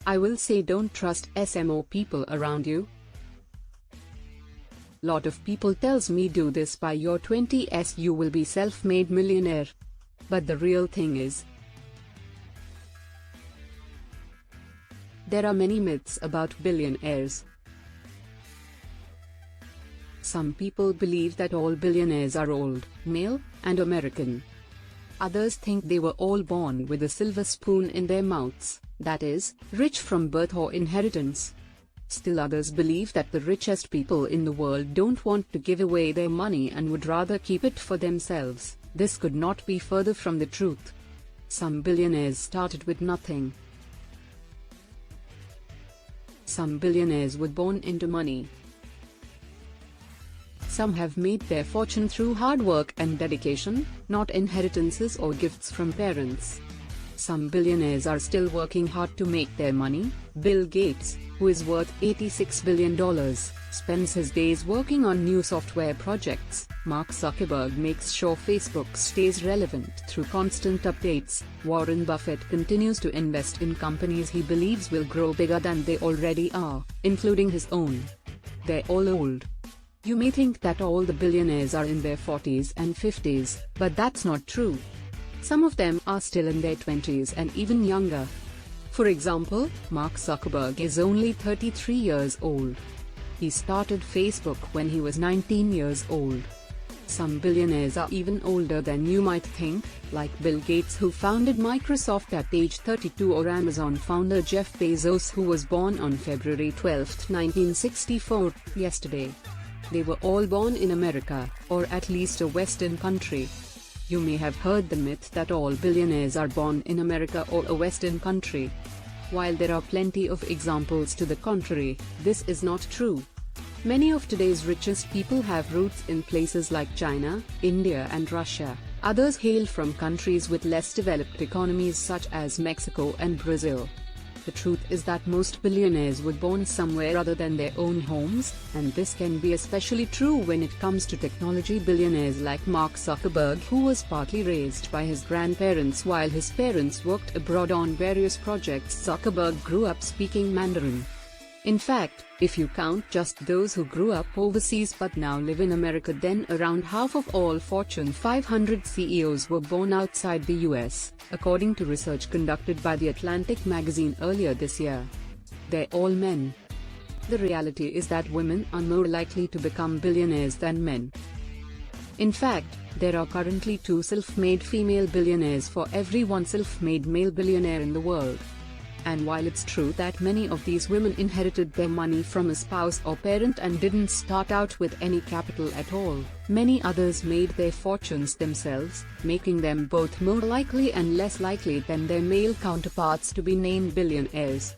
I will say don't trust SMO people around you. Lot of people tells me do this by your 20s you will be self-made millionaire. But the real thing is, there are many myths about billionaires. Some people believe that all billionaires are old, male, and American. Others think they were all born with a silver spoon in their mouths, that is, rich from birth or inheritance. Still others believe that the richest people in the world don't want to give away their money and would rather keep it for themselves. This could not be further from the truth. Some billionaires started with nothing. Some billionaires were born into money. Some have made their fortune through hard work and dedication, not inheritances or gifts from parents. Some billionaires are still working hard to make their money. Bill Gates, who is worth $86 billion, spends his days working on new software projects. Mark Zuckerberg makes sure Facebook stays relevant through constant updates. Warren Buffett continues to invest in companies he believes will grow bigger than they already are, including his own. They're all old. You may think that all the billionaires are in their 40s and 50s, but that's not true. Some of them are still in their 20s and even younger. For example, Mark Zuckerberg is only 33 years old. He started Facebook when he was 19 years old. Some billionaires are even older than you might think, like Bill Gates, who founded Microsoft at age 32, or Amazon founder Jeff Bezos, who was born on February 12, 1964, yesterday. They were all born in America, or at least a Western country. You may have heard the myth that all billionaires are born in America or a Western country. While there are plenty of examples to the contrary, this is not true. Many of today's richest people have roots in places like China, India and Russia. Others hail from countries with less developed economies such as Mexico and Brazil. The truth is that most billionaires were born somewhere other than their own homes, and this can be especially true when it comes to technology billionaires like Mark Zuckerberg, who was partly raised by his grandparents while his parents worked abroad on various projects. Zuckerberg grew up speaking Mandarin. In fact, if you count just those who grew up overseas but now live in America, then around half of all Fortune 500 CEOs were born outside the US, according to research conducted by The Atlantic magazine earlier this year. They're all men. The reality is that women are more likely to become billionaires than men. In fact, there are currently 2 self-made female billionaires for every 1 self-made male billionaire in the world. And while it's true that many of these women inherited their money from a spouse or parent and didn't start out with any capital at all, many others made their fortunes themselves, making them both more likely and less likely than their male counterparts to be named billionaires.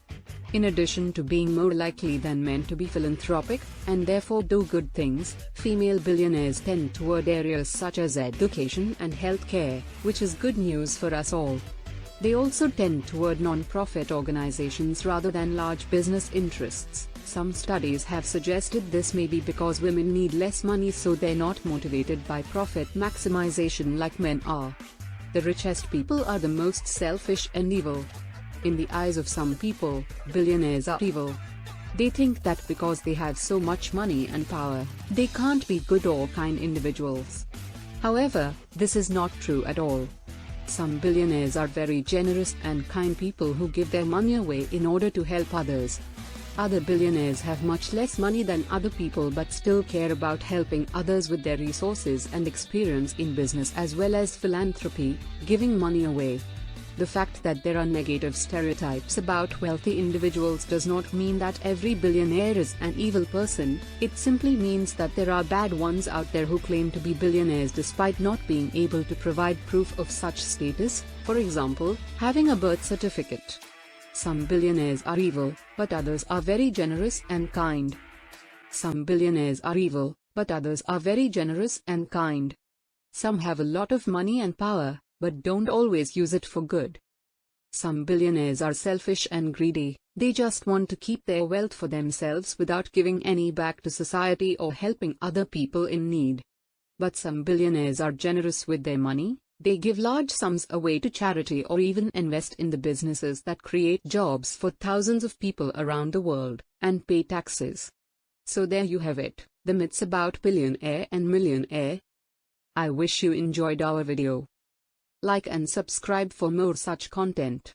In addition to being more likely than men to be philanthropic, and therefore do good things, female billionaires tend toward areas such as education and healthcare, which is good news for us all. They also tend toward non-profit organizations rather than large business interests. Some studies have suggested this may be because women need less money, so they're not motivated by profit maximization like men are. The richest people are the most selfish and evil. In the eyes of some people, billionaires are evil. They think that because they have so much money and power, they can't be good or kind individuals. However, this is not true at all. Some billionaires are very generous and kind people who give their money away in order to help others. Other billionaires have much less money than other people but still care about helping others with their resources and experience in business as well as philanthropy, giving money away. The fact that there are negative stereotypes about wealthy individuals does not mean that every billionaire is an evil person. It simply means that there are bad ones out there who claim to be billionaires despite not being able to provide proof of such status, for example, having a birth certificate. Some billionaires are evil, but others are very generous and kind. Some billionaires are evil, but others are very generous and kind. Some have a lot of money and power, but don't always use it for good. Some billionaires are selfish and greedy. They just want to keep their wealth for themselves without giving any back to society or helping other people in need. But some billionaires are generous with their money. They give large sums away to charity or even invest in the businesses that create jobs for thousands of people around the world, and pay taxes. So there you have it, the myths about billionaire and millionaire. I wish you enjoyed our video. Like and subscribe for more such content.